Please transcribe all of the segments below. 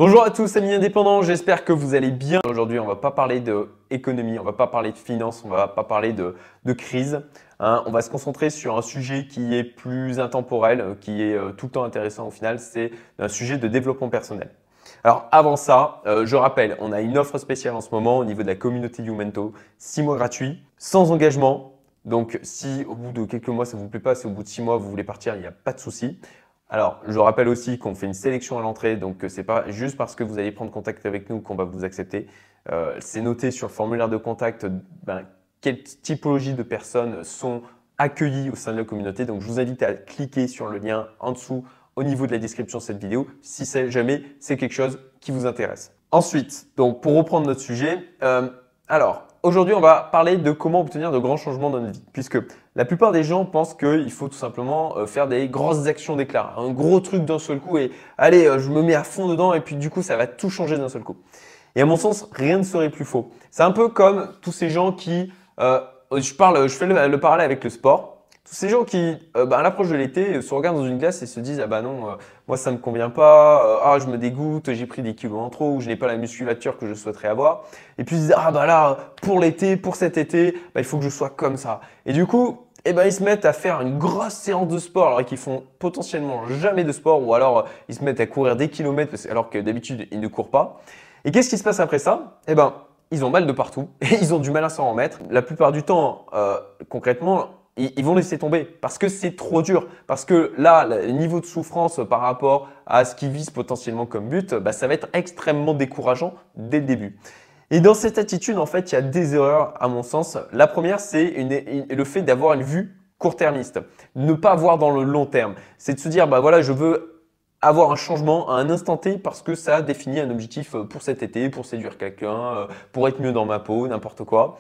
Bonjour à tous amis indépendants, j'espère que vous allez bien. Aujourd'hui, on ne va pas parler d'économie, on ne va pas parler de finance, on ne va pas parler de crise. On va se concentrer sur un sujet qui est plus intemporel, qui est tout le temps intéressant au final, c'est un sujet de développement personnel. Alors avant ça, je rappelle, on a une offre spéciale en ce moment au niveau de la communauté Youmento, 6 mois gratuits, sans engagement. Donc si au bout de quelques mois ça ne vous plaît pas, si au bout de 6 mois vous voulez partir, il n'y a pas de souci. Alors, je rappelle aussi qu'on fait une sélection à l'entrée, donc c'est pas juste parce que vous allez prendre contact avec nous qu'on va vous accepter. C'est noté sur le formulaire de contact quelle typologie de personnes sont accueillies au sein de la communauté. Donc, je vous invite à cliquer sur le lien en dessous au niveau de la description de cette vidéo si jamais c'est quelque chose qui vous intéresse. Ensuite, donc pour reprendre notre sujet, aujourd'hui, on va parler de comment obtenir de grands changements dans notre vie, puisque la plupart des gens pensent qu'il faut tout simplement faire des grosses actions déclarées, un gros truc d'un seul coup et allez, je me mets à fond dedans et puis du coup, ça va tout changer d'un seul coup. Et à mon sens, rien ne serait plus faux. C'est un peu comme tous ces gens qui, je fais le parallèle avec le sport. Tous ces gens qui, à l'approche de l'été, se regardent dans une glace et se disent « Ah bah non, moi ça me convient pas, je me dégoûte, j'ai pris des kilos en trop ou je n'ai pas la musculature que je souhaiterais avoir. » Et puis ils se disent « Ah bah là, pour l'été, pour cet été, il faut que je sois comme ça. » Et du coup, ils se mettent à faire une grosse séance de sport alors qu'ils font potentiellement jamais de sport ou alors ils se mettent à courir des kilomètres alors que d'habitude ils ne courent pas. Et qu'est-ce qui se passe après ça? Ils ont mal de partout et ils ont du mal à s'en remettre. La plupart du temps, concrètement, ils vont laisser tomber parce que c'est trop dur. Parce que là, le niveau de souffrance par rapport à ce qu'ils visent potentiellement comme but, ça va être extrêmement décourageant dès le début. Et dans cette attitude, en fait, il y a des erreurs à mon sens. La première, c'est le fait d'avoir une vue court-termiste. Ne pas voir dans le long terme. C'est de se dire, voilà, je veux avoir un changement à un instant T parce que ça définit un objectif pour cet été, pour séduire quelqu'un, pour être mieux dans ma peau, n'importe quoi.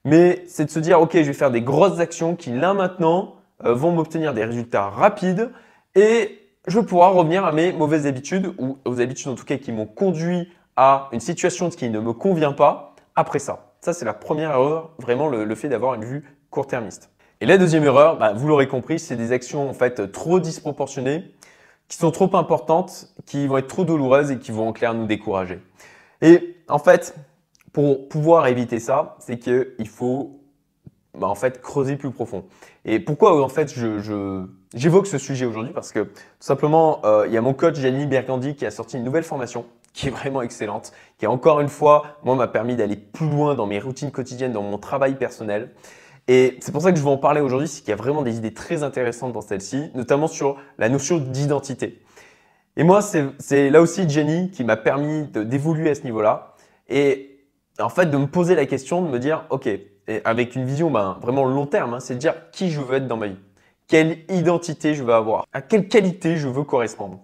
Mais c'est de se dire, ok, je vais faire des grosses actions qui là maintenant vont m'obtenir des résultats rapides et je vais pouvoir revenir à mes mauvaises habitudes ou aux habitudes en tout cas qui m'ont conduit à une situation qui ne me convient pas après ça. Ça, c'est la première erreur, vraiment le fait d'avoir une vue court-termiste. Et la deuxième erreur, vous l'aurez compris, c'est des actions en fait trop disproportionnées, qui sont trop importantes, qui vont être trop douloureuses et qui vont en clair nous décourager. Et en fait, pour pouvoir éviter ça, c'est qu'il faut creuser plus profond. Et pourquoi en fait j'évoque ce sujet aujourd'hui? Parce que tout simplement, il y a mon coach Gianni Bergandi qui a sorti une nouvelle formation qui est vraiment excellente, qui encore une fois, moi, m'a permis d'aller plus loin dans mes routines quotidiennes, dans mon travail personnel. Et c'est pour ça que je veux en parler aujourd'hui, c'est qu'il y a vraiment des idées très intéressantes dans celle-ci, notamment sur la notion d'identité. Et moi, c'est là aussi Gianni qui m'a permis d'évoluer à ce niveau-là. Et en fait, de me poser la question, de me dire, ok, et avec une vision vraiment long terme, c'est de dire qui je veux être dans ma vie, quelle identité je veux avoir, à quelle qualité je veux correspondre.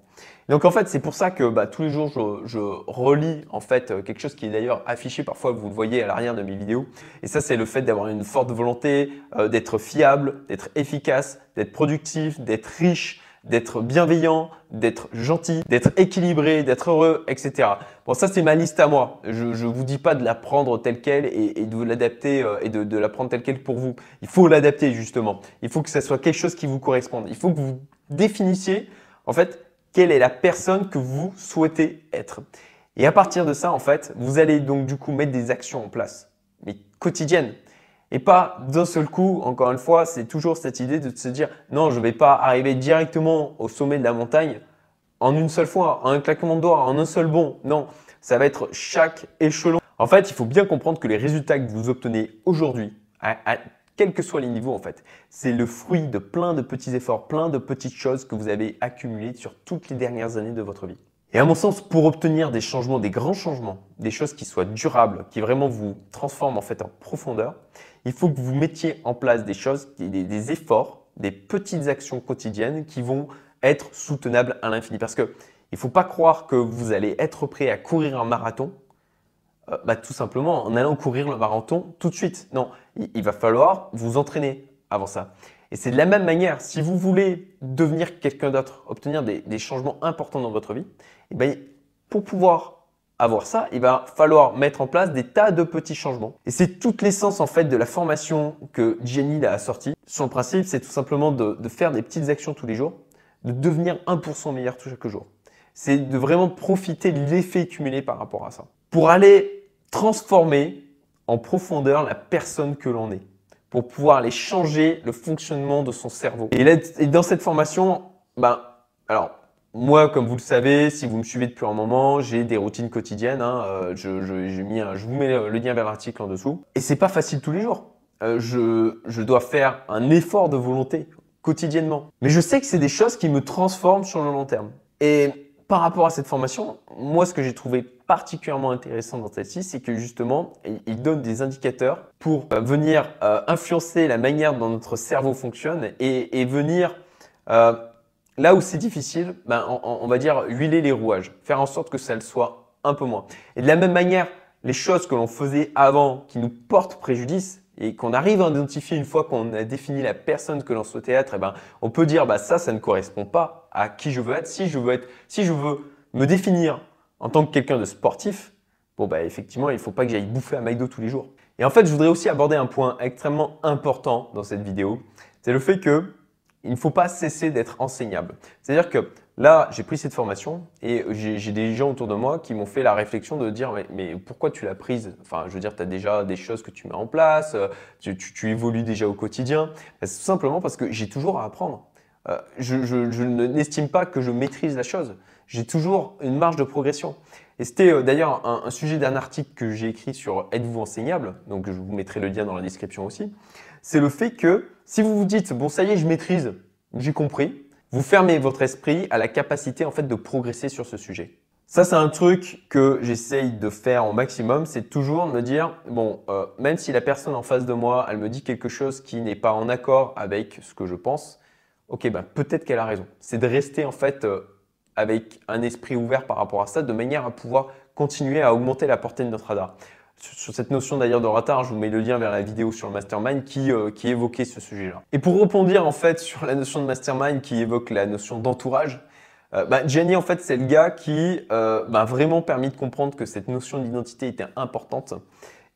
Et donc en fait, c'est pour ça que tous les jours, je relis en fait quelque chose qui est d'ailleurs affiché parfois, vous le voyez à l'arrière de mes vidéos. Et ça, c'est le fait d'avoir une forte volonté, d'être fiable, d'être efficace, d'être productif, d'être riche, d'être bienveillant, d'être gentil, d'être équilibré, d'être heureux, etc. Bon, ça, c'est ma liste à moi. Je ne vous dis pas de la prendre telle qu'elle et de l'adapter et de la prendre telle qu'elle pour vous. Il faut l'adapter justement. Il faut que ça soit quelque chose qui vous corresponde. Il faut que vous définissiez en fait quelle est la personne que vous souhaitez être. Et à partir de ça, en fait, vous allez donc du coup mettre des actions en place, mais quotidiennes. Et pas d'un seul coup, encore une fois, c'est toujours cette idée de se dire « Non, je ne vais pas arriver directement au sommet de la montagne en une seule fois, en un claquement de doigts, en un seul bond. » Non, ça va être chaque échelon. En fait, il faut bien comprendre que les résultats que vous obtenez aujourd'hui, quels que soient les niveaux en fait, c'est le fruit de plein de petits efforts, plein de petites choses que vous avez accumulées sur toutes les dernières années de votre vie. Et à mon sens, pour obtenir des changements, des grands changements, des choses qui soient durables, qui vraiment vous transforment en fait en profondeur, il faut que vous mettiez en place des choses, des efforts, des petites actions quotidiennes qui vont être soutenables à l'infini. Parce qu'il ne faut pas croire que vous allez être prêt à courir un marathon tout simplement en allant courir le marathon tout de suite. Non, il va falloir vous entraîner avant ça. Et c'est de la même manière, si vous voulez devenir quelqu'un d'autre, obtenir des changements importants dans votre vie, pour pouvoir avoir ça, il va falloir mettre en place des tas de petits changements. Et c'est toute l'essence en fait de la formation que Gianni a sortie. Son principe, c'est tout simplement de faire des petites actions tous les jours, de devenir 1% meilleur chaque jour. c'est de vraiment profiter de l'effet cumulé par rapport à ça. Pour aller transformer en profondeur la personne que l'on est, pour pouvoir aller changer le fonctionnement de son cerveau. Et dans cette formation, alors, moi, comme vous le savez, si vous me suivez depuis un moment, j'ai des routines quotidiennes. Je vous mets le lien vers l'article en dessous. Et c'est pas facile tous les jours. Je dois faire un effort de volonté quotidiennement. Mais je sais que c'est des choses qui me transforment sur le long terme. Et par rapport à cette formation, moi, ce que j'ai trouvé particulièrement intéressant dans celle-ci, c'est que justement, il donne des indicateurs pour venir influencer la manière dont notre cerveau fonctionne et venir, là où c'est difficile, on va dire huiler les rouages, faire en sorte que ça le soit un peu moins. Et de la même manière, les choses que l'on faisait avant qui nous portent préjudice, et qu'on arrive à identifier une fois qu'on a défini la personne que l'on souhaitait être, on peut dire ça ne correspond pas à qui je veux être. Si je veux me définir en tant que quelqu'un de sportif, effectivement, il ne faut pas que j'aille bouffer à McDo tous les jours. Et en fait, je voudrais aussi aborder un point extrêmement important dans cette vidéo, c'est le fait que il ne faut pas cesser d'être enseignable. C'est-à-dire que là, j'ai pris cette formation et j'ai des gens autour de moi qui m'ont fait la réflexion de dire mais pourquoi tu l'as prise? Enfin, je veux dire, tu as déjà des choses que tu mets en place, tu évolues déjà au quotidien. C'est tout simplement parce que j'ai toujours à apprendre. Je n'estime pas que je maîtrise la chose. J'ai toujours une marge de progression. Et c'était d'ailleurs un sujet d'un article que j'ai écrit sur Êtes-vous enseignable? Donc, je vous mettrai le lien dans la description aussi. C'est le fait que si vous vous dites, bon, ça y est, je maîtrise, j'ai compris, vous fermez votre esprit à la capacité en fait de progresser sur ce sujet. Ça, c'est un truc que j'essaye de faire au maximum, c'est toujours me dire, bon, même si la personne en face de moi, elle me dit quelque chose qui n'est pas en accord avec ce que je pense, ok, peut-être qu'elle a raison. C'est de rester en fait avec un esprit ouvert par rapport à ça, de manière à pouvoir continuer à augmenter la portée de notre radar. Sur cette notion d'ailleurs de radar, je vous mets le lien vers la vidéo sur le mastermind qui évoquait ce sujet-là. Et pour rebondir en fait sur la notion de mastermind qui évoque la notion d'entourage, Gianni en fait c'est le gars qui m'a vraiment permis de comprendre que cette notion d'identité était importante.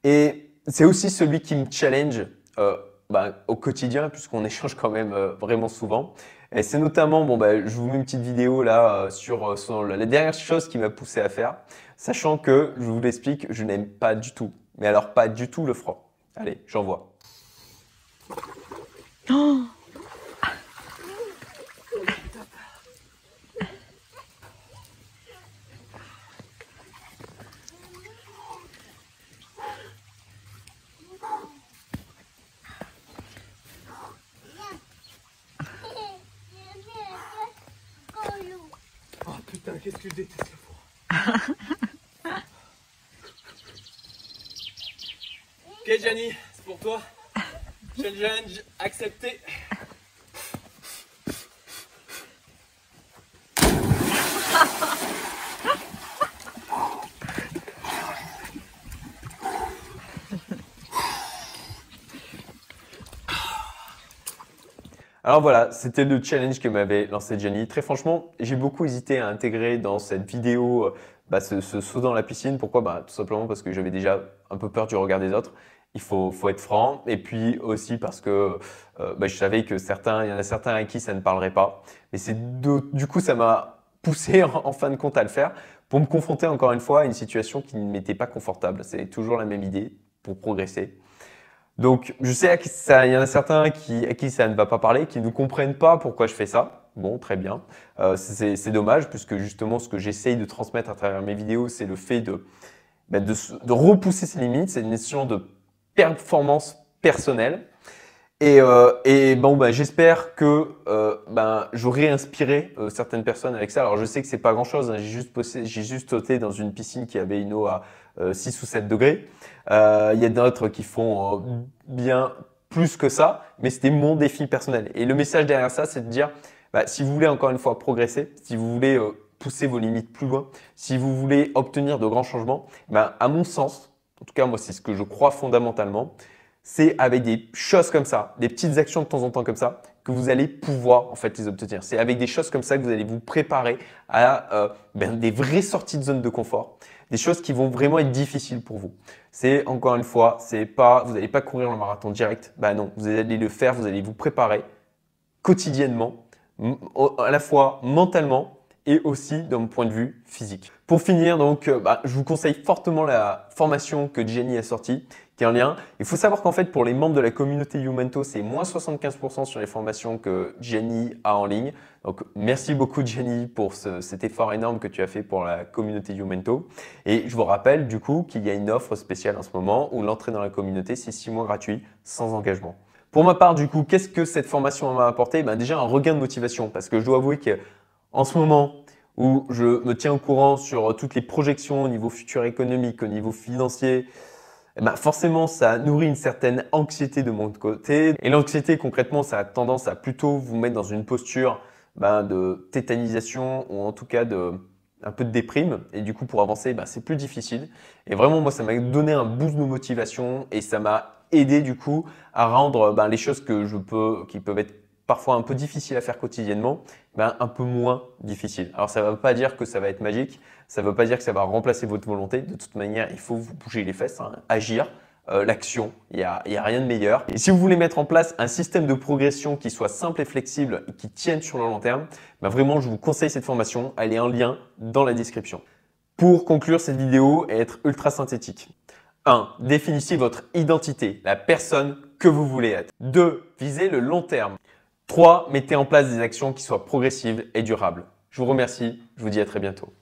Et c'est aussi celui qui me challenge au quotidien puisqu'on échange quand même vraiment souvent. Et c'est notamment, je vous mets une petite vidéo là sur la dernière chose qui m'a poussé à faire, sachant que, je vous l'explique, je n'aime pas du tout, mais alors pas du tout le froid. Allez, j'envoie. Oh. Oh putain, qu'est-ce que je déteste le froid. Ok Gianni, c'est pour toi. Challenge accepté. Alors voilà, c'était le challenge que m'avait lancé Gianni. Très franchement, j'ai beaucoup hésité à intégrer dans cette vidéo ce saut dans la piscine. Pourquoi? Tout simplement parce que j'avais déjà un peu peur du regard des autres. Il faut être franc. Et puis aussi parce que je savais que il y en a certains à qui ça ne parlerait pas. Mais du coup, ça m'a poussé en fin de compte à le faire pour me confronter encore une fois à une situation qui ne m'était pas confortable. C'est toujours la même idée pour progresser. Donc, je sais qu'il y en a certains à qui ça ne va pas parler, qui ne comprennent pas pourquoi je fais ça. Bon, très bien. C'est dommage puisque justement, ce que j'essaye de transmettre à travers mes vidéos, c'est le fait de repousser ses limites. C'est une notion de performance personnelle. Et j'espère que j'aurai inspiré certaines personnes avec ça. Alors, je sais que c'est pas grand-chose. Hein. J'ai juste sauté dans une piscine qui avait une eau à 6 ou 7 degrés. Il y a d'autres qui font bien plus que ça, mais c'était mon défi personnel. Et le message derrière ça, c'est de dire, si vous voulez encore une fois progresser, si vous voulez pousser vos limites plus loin, si vous voulez obtenir de grands changements, à mon sens, en tout cas moi c'est ce que je crois fondamentalement, c'est avec des choses comme ça, des petites actions de temps en temps comme ça, que vous allez pouvoir en fait les obtenir. C'est avec des choses comme ça que vous allez vous préparer à des vraies sorties de zone de confort, des choses qui vont vraiment être difficiles pour vous. C'est encore une fois, vous n'allez pas courir le marathon direct. Non, vous allez le faire, vous allez vous préparer quotidiennement, à la fois mentalement et aussi d'un point de vue physique. Pour finir, donc, je vous conseille fortement la formation que Jenny a sortie, qui est en lien. Il faut savoir qu'en fait, pour les membres de la communauté Youmento, c'est moins 75% sur les formations que Jenny a en ligne. Donc, merci beaucoup Jenny pour cet effort énorme que tu as fait pour la communauté Youmento. Et je vous rappelle du coup qu'il y a une offre spéciale en ce moment où l'entrée dans la communauté, c'est 6 mois gratuits, sans engagement. Pour ma part, du coup, qu'est-ce que cette formation m'a apporté? Déjà, un regain de motivation parce que je dois avouer qu'en ce moment, où je me tiens au courant sur toutes les projections au niveau futur économique, au niveau financier, forcément, ça nourrit une certaine anxiété de mon côté. Et l'anxiété, concrètement, ça a tendance à plutôt vous mettre dans une posture de tétanisation ou en tout cas un peu de déprime. Et du coup, pour avancer, c'est plus difficile. Et vraiment, moi, ça m'a donné un boost de motivation et ça m'a aidé du coup à rendre les choses qui peuvent être parfois un peu difficiles à faire quotidiennement, un peu moins difficiles. Alors, ça ne veut pas dire que ça va être magique, ça ne veut pas dire que ça va remplacer votre volonté. De toute manière, il faut vous bouger les fesses, agir, l'action, il y a rien de meilleur. Et si vous voulez mettre en place un système de progression qui soit simple et flexible et qui tienne sur le long terme, vraiment, je vous conseille cette formation. Elle est en lien dans la description. Pour conclure cette vidéo et être ultra synthétique. 1. Définissez votre identité, la personne que vous voulez être. 2. Visez le long terme. 3. Mettez en place des actions qui soient progressives et durables. Je vous remercie, je vous dis à très bientôt.